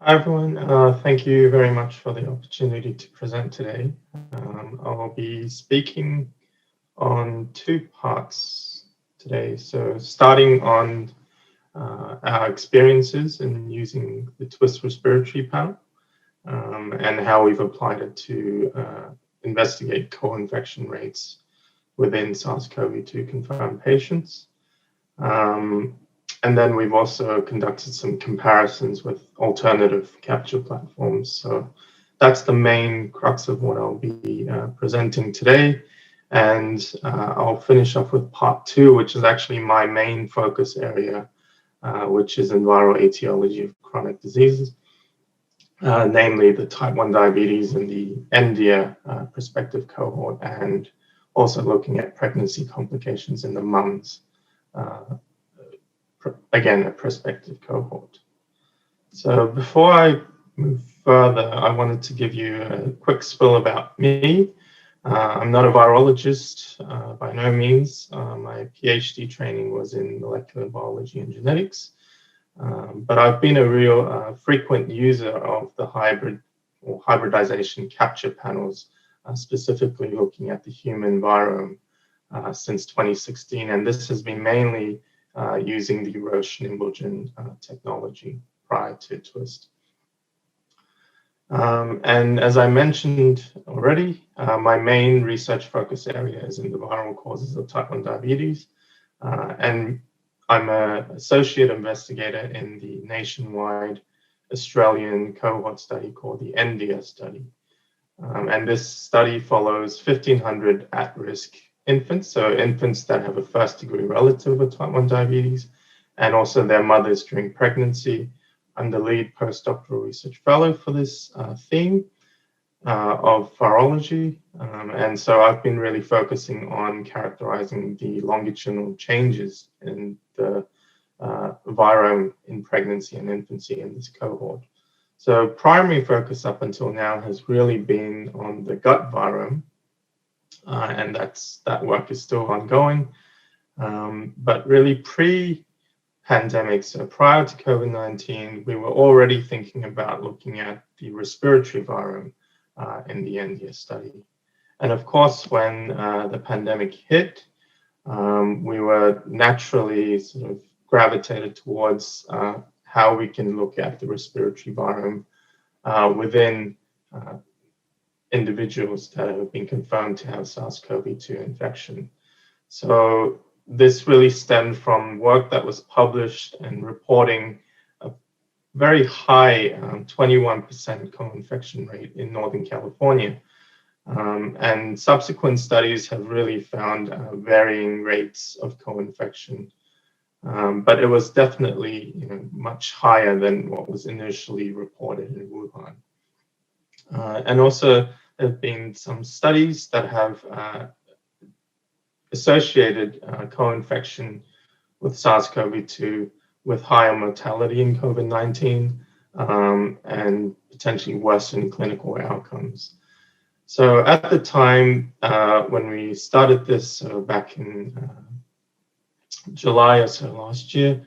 Hi everyone, thank you very much for the opportunity to present today. I'll be speaking on two parts today. So starting on our experiences in using the Twist respiratory panel and how we've applied it to investigate co-infection rates within SARS-CoV-2 confirmed patients. And then we've also conducted some comparisons with alternative capture platforms. So that's the main crux of what I'll be presenting today. And I'll finish up with part two, which is actually my main focus area, which is in viral etiology of chronic diseases, namely the type 1 diabetes and the NDIA prospective cohort, and also looking at pregnancy complications in the mums. Again, a prospective cohort. So before I move further, I wanted to give you a quick spill about me. I'm not a virologist by no means. My PhD training was in molecular biology and genetics, but I've been a real frequent user of the hybrid or hybridization capture panels, specifically looking at the human virome since 2016, and this has been mainly using the Roche Nimble-Gen technology prior to Twist. And as I mentioned already, my main research focus area is in the viral causes of type 1 diabetes. And I'm an associate investigator in the nationwide Australian cohort study called the NDIA study. And this study follows 1,500 at-risk infants, so infants that have a first-degree relative of type 1 diabetes, and also their mothers during pregnancy. I'm the lead postdoctoral research fellow for this theme of virology, and so I've been really focusing on characterizing the longitudinal changes in the virome in pregnancy and infancy in this cohort. So primary focus up until now has really been on the gut virome, and that work is still ongoing. But really pre-pandemic, so prior to COVID-19, we were already thinking about looking at the respiratory virome in the NDIA study. And of course, when the pandemic hit, we were naturally sort of gravitated towards how we can look at the respiratory virome within individuals that have been confirmed to have SARS-CoV-2 infection. So this really stemmed from work that was published and reporting a very high 21% co-infection rate in Northern California. And subsequent studies have really found varying rates of co-infection. But it was definitely much higher than what was initially reported in Wuhan. And also, there have been some studies that have associated co-infection with SARS-CoV-2 with higher mortality in COVID-19 and potentially worsened clinical outcomes. So at the time when we started this, back in July or so last year,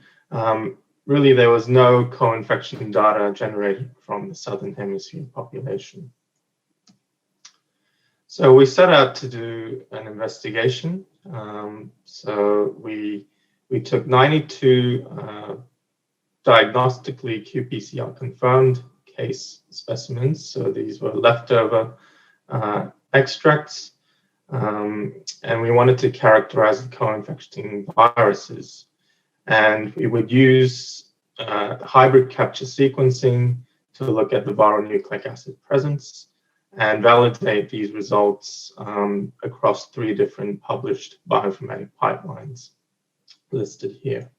really there was no co-infection data generated from the Southern Hemisphere population. So we set out to do an investigation. So we took 92 diagnostically qPCR confirmed case specimens. So these were leftover extracts, and we wanted to characterize the co-infecting viruses. And we would use hybrid capture sequencing to look at the viral nucleic acid presence and validate these results across 3 different published bioinformatic pipelines listed here.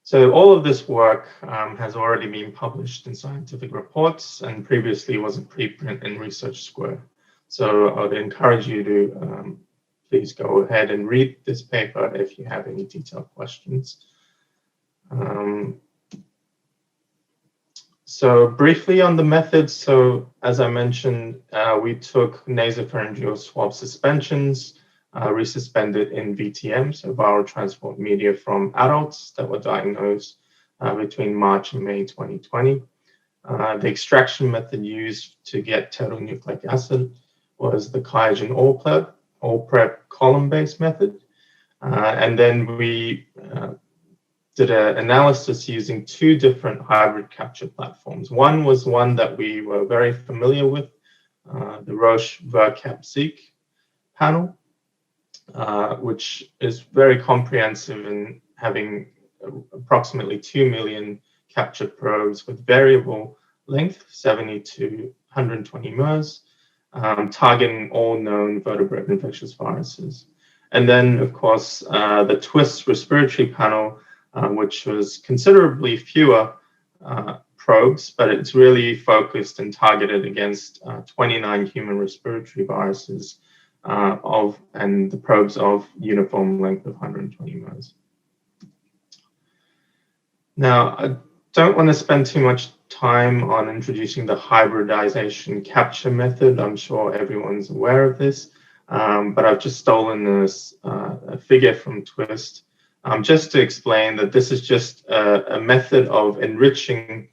So all of this work has already been published in scientific reports and previously was a preprint in Research Square. So I would encourage you to please go ahead and read this paper if you have any detailed questions. So briefly on the methods, so as I mentioned, we took nasopharyngeal swab suspensions, resuspended in VTM, so viral transport media from adults that were diagnosed between March and May 2020. The extraction method used to get total nucleic acid was the QIAGEN all-prep column-based method. And then we did an analysis using two different hybrid capture platforms. One was one that we were very familiar with, the Roche VerCap-seq panel, which is very comprehensive in having approximately 2 million captured probes with variable length, 70 to 120 MERS, targeting all known vertebrate infectious viruses. And then, of course, the Twist respiratory panel, which was considerably fewer probes, but it's really focused and targeted against 29 human respiratory viruses and the probes of uniform length of 120 MERS. Now, I don't want to spend too much time on introducing the hybridization capture method. I'm sure everyone's aware of this, but I've just stolen a figure from Twist just to explain that this is just a method of enriching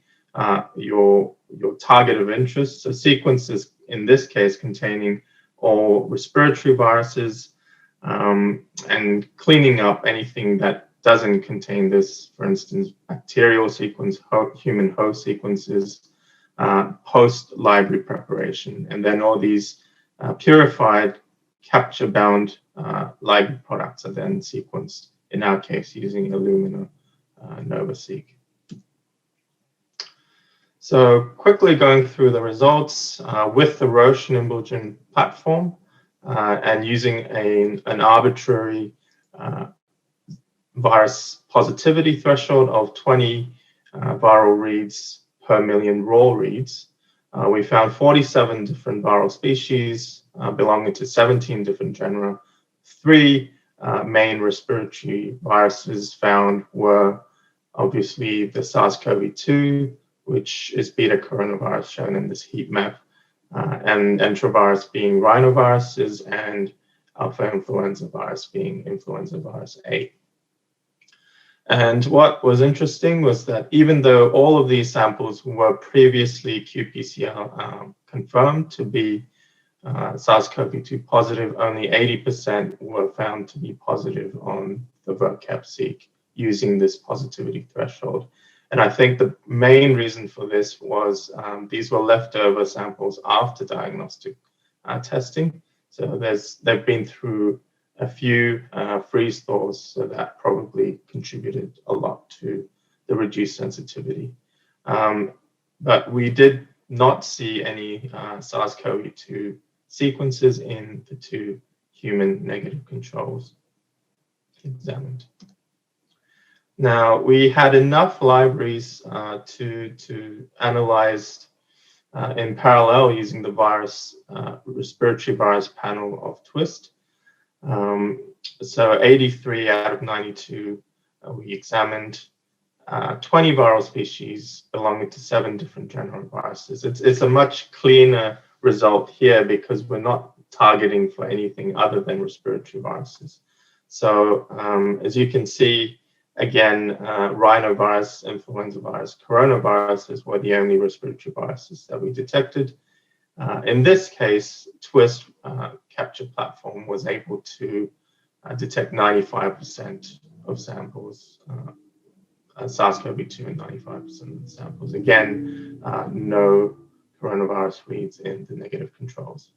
your target of interest. So sequences, in this case, containing all respiratory viruses, and cleaning up anything that doesn't contain this, for instance, bacterial sequence, human host sequences, post-library preparation, and then all these purified, capture-bound library products are then sequenced, in our case, using Illumina NovaSeq. So quickly going through the results with the Roche Nimble-Gene platform and using an arbitrary virus positivity threshold of 20 viral reads per million raw reads. We found 47 different viral species belonging to 17 different genera. Three main respiratory viruses found were obviously the SARS-CoV-2, which is beta coronavirus shown in this heat map, and enterovirus being rhinoviruses, and alpha influenza virus being influenza virus A. And what was interesting was that even though all of these samples were previously qPCR confirmed to be SARS-CoV-2 positive, only 80% were found to be positive on the VerCap-seq using this positivity threshold. And I think the main reason for this was these were leftover samples after diagnostic testing. So they've been through a few freeze thaws, so that probably contributed a lot to the reduced sensitivity. But we did not see any SARS-CoV-2 sequences in the two human negative controls examined. Now, we had enough libraries to analyze in parallel using the respiratory virus panel of Twist. So 83 out of 92, we examined 20 viral species belonging to 7 different genera of viruses. It's a much cleaner result here because we're not targeting for anything other than respiratory viruses. So as you can see, again, rhinovirus, influenza virus, coronaviruses were the only respiratory viruses that we detected. In this case, Twist capture platform was able to detect 95% of samples, SARS-CoV-2 in 95% of the samples. Again, no coronavirus reads in the negative controls.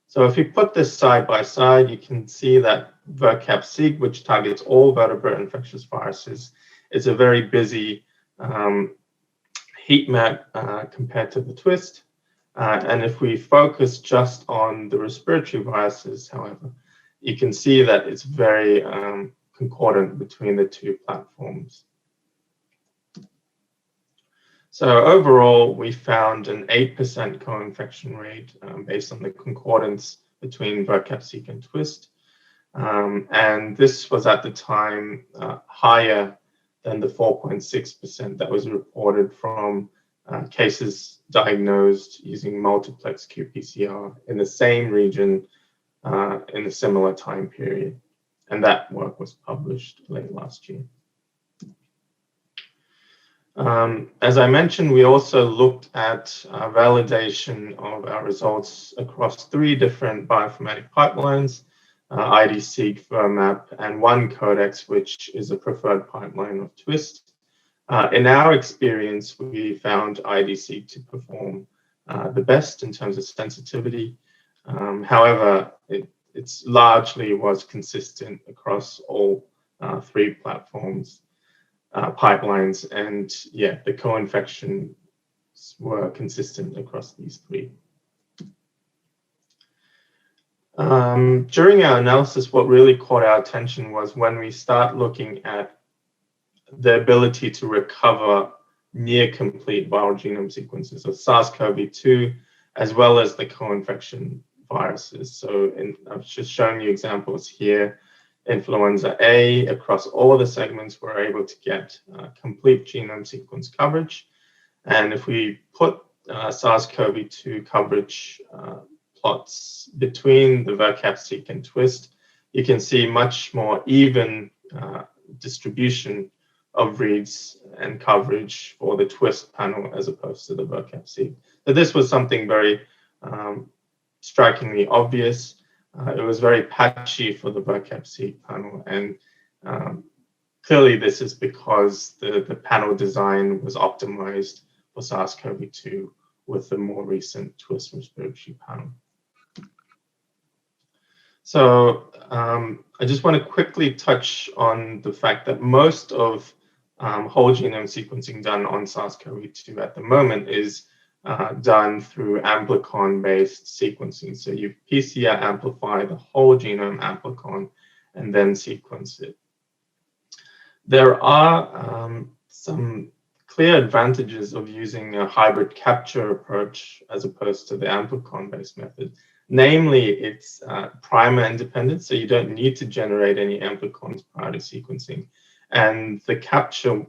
So if you put this side by side, you can see that VerCap-seq, which targets all vertebrate infectious viruses, is a very busy heat map compared to the Twist. And if we focus just on the respiratory viruses, however, you can see that it's very concordant between the two platforms. So overall, we found an 8% co-infection rate based on the concordance between VerCap-seq and Twist. And this was at the time higher than the 4.6% that was reported from cases diagnosed using multiplex qPCR in the same region in a similar time period. And that work was published late last year. As I mentioned, we also looked at validation of our results across 3 different bioinformatic pipelines, IDSeq, VerMap, and OneCodex, which is a preferred pipeline of Twist. In our experience, we found IDSeq to perform the best in terms of sensitivity. However, it's largely was consistent across all 3 platforms. Pipelines, and yeah, the co-infections were consistent across these 3. During our analysis, what really caught our attention was when we start looking at the ability to recover near complete viral genome sequences of SARS-CoV-2, as well as the co-infection viruses. So I've just shown you examples here. Influenza A, across all the segments, we're able to get complete genome sequence coverage. And if we put SARS-CoV-2 coverage plots between the VerCap-seq and Twist, you can see much more even distribution of reads and coverage for the Twist panel as opposed to the VerCap-seq. So this was something very strikingly obvious. It was very patchy for the VerCap-seq panel, and clearly this is because the panel design was optimized for SARS-CoV-2 with the more recent Twist respiratory panel. So I just want to quickly touch on the fact that most of whole genome sequencing done on SARS-CoV-2 at the moment is done through amplicon-based sequencing. So you PCR amplify the whole genome amplicon and then sequence it. There are some clear advantages of using a hybrid capture approach as opposed to the amplicon-based method. Namely, it's primer independent, so you don't need to generate any amplicons prior to sequencing. And the capture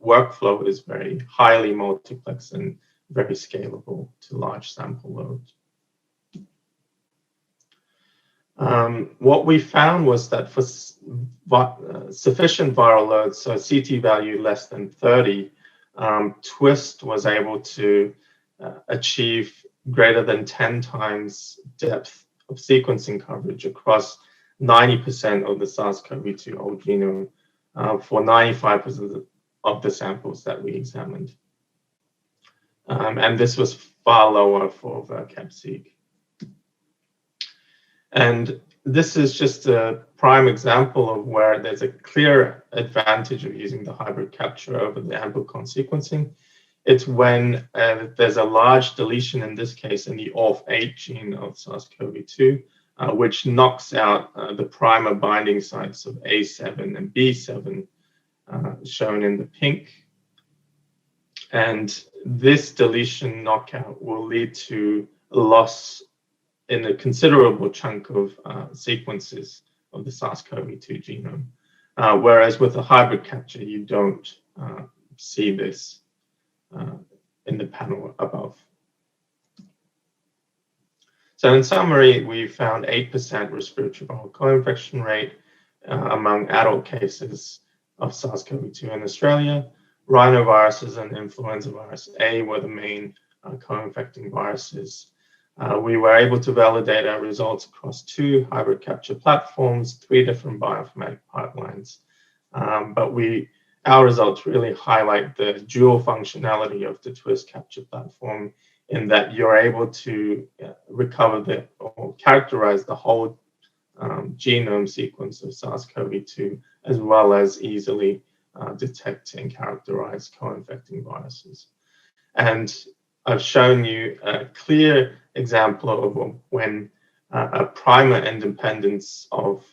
workflow is very highly multiplex and very scalable to large sample loads. What we found was that for sufficient viral loads, so CT value less than 30, Twist was able to achieve greater than 10 times depth of sequencing coverage across 90% of the SARS-CoV-2 whole genome for 95% of the samples that we examined. And this was far lower for VerCap-seq. And this is just a prime example of where there's a clear advantage of using the hybrid capture over the amplicon sequencing. It's when there's a large deletion, in this case, in the ORF8 gene of SARS-CoV-2, which knocks out the primer binding sites of A7 and B7, shown in the pink. And this deletion knockout will lead to a loss in a considerable chunk of sequences of the SARS-CoV-2 genome. Whereas with a hybrid capture, you don't see this in the panel above. So in summary, we found 8% respiratory viral co-infection rate among adult cases of SARS-CoV-2 in Australia. Rhinoviruses and influenza virus A were the main co-infecting viruses. We were able to validate our results across 2 hybrid capture platforms, 3 different bioinformatic pipelines. But our results really highlight the dual functionality of the Twist capture platform in that you're able to recover or characterize the whole genome sequence of SARS-CoV-2, as well as easily detect and characterize co-infecting viruses. And I've shown you a clear example of when a primer independence of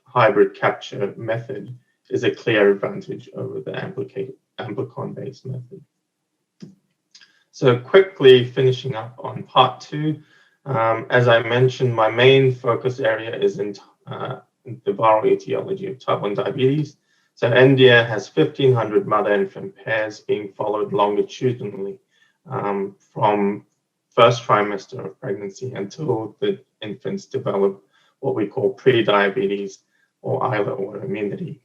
hybrid capture method is a clear advantage over the amplicon-based method. So quickly finishing up on part 2, as I mentioned, my main focus area is in the viral etiology of type 1 diabetes. So India has 1,500 mother-infant pairs being followed longitudinally from first trimester of pregnancy until the infants develop what we call pre-diabetes or islet autoimmunity.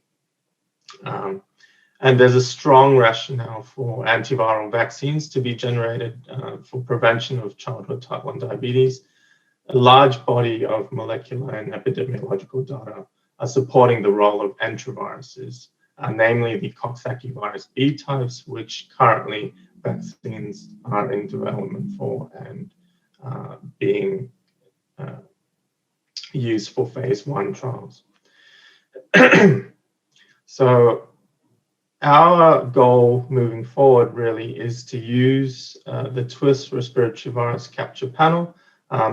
And there's a strong rationale for antiviral vaccines to be generated for prevention of childhood type 1 diabetes. A large body of molecular and epidemiological data are supporting the role of enteroviruses, namely the Coxsackie virus B types, which currently vaccines are in development for and being used for phase 1 trials. So our goal moving forward really is to use the Twist respiratory virus capture panel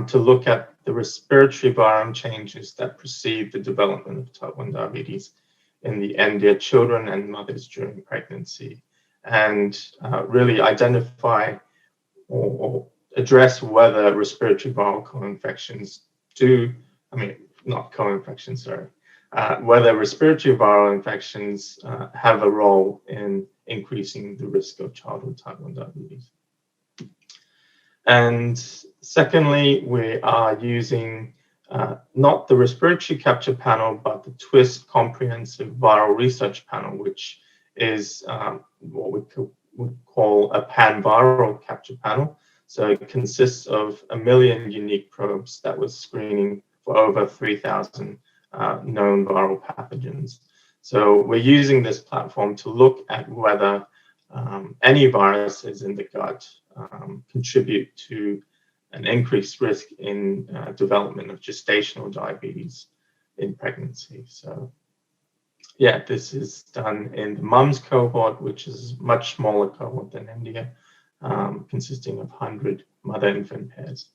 to look at the respiratory virome changes that precede the development of type 1 diabetes in the NDEA children and mothers during pregnancy, and really identify or address whether respiratory viral co-infections whether respiratory viral infections have a role in increasing the risk of childhood type 1 diabetes. And secondly, we are using not the respiratory capture panel, but the Twist comprehensive viral research panel, which is what we would call a pan-viral capture panel. So it consists of 1 million unique probes that was screening for over 3,000 known viral pathogens. So we're using this platform to look at whether any viruses in the gut contribute to an increased risk in development of gestational diabetes in pregnancy. So yeah, this is done in the mums cohort, which is a much smaller cohort than India, consisting of 100 mother-infant pairs.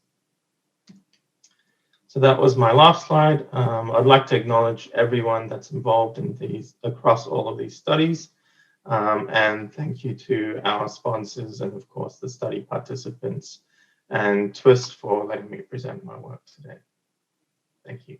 So that was my last slide. I'd like to acknowledge everyone that's involved in these across all of these studies. And thank you to our sponsors and of course the study participants and Twist for letting me present my work today. Thank you.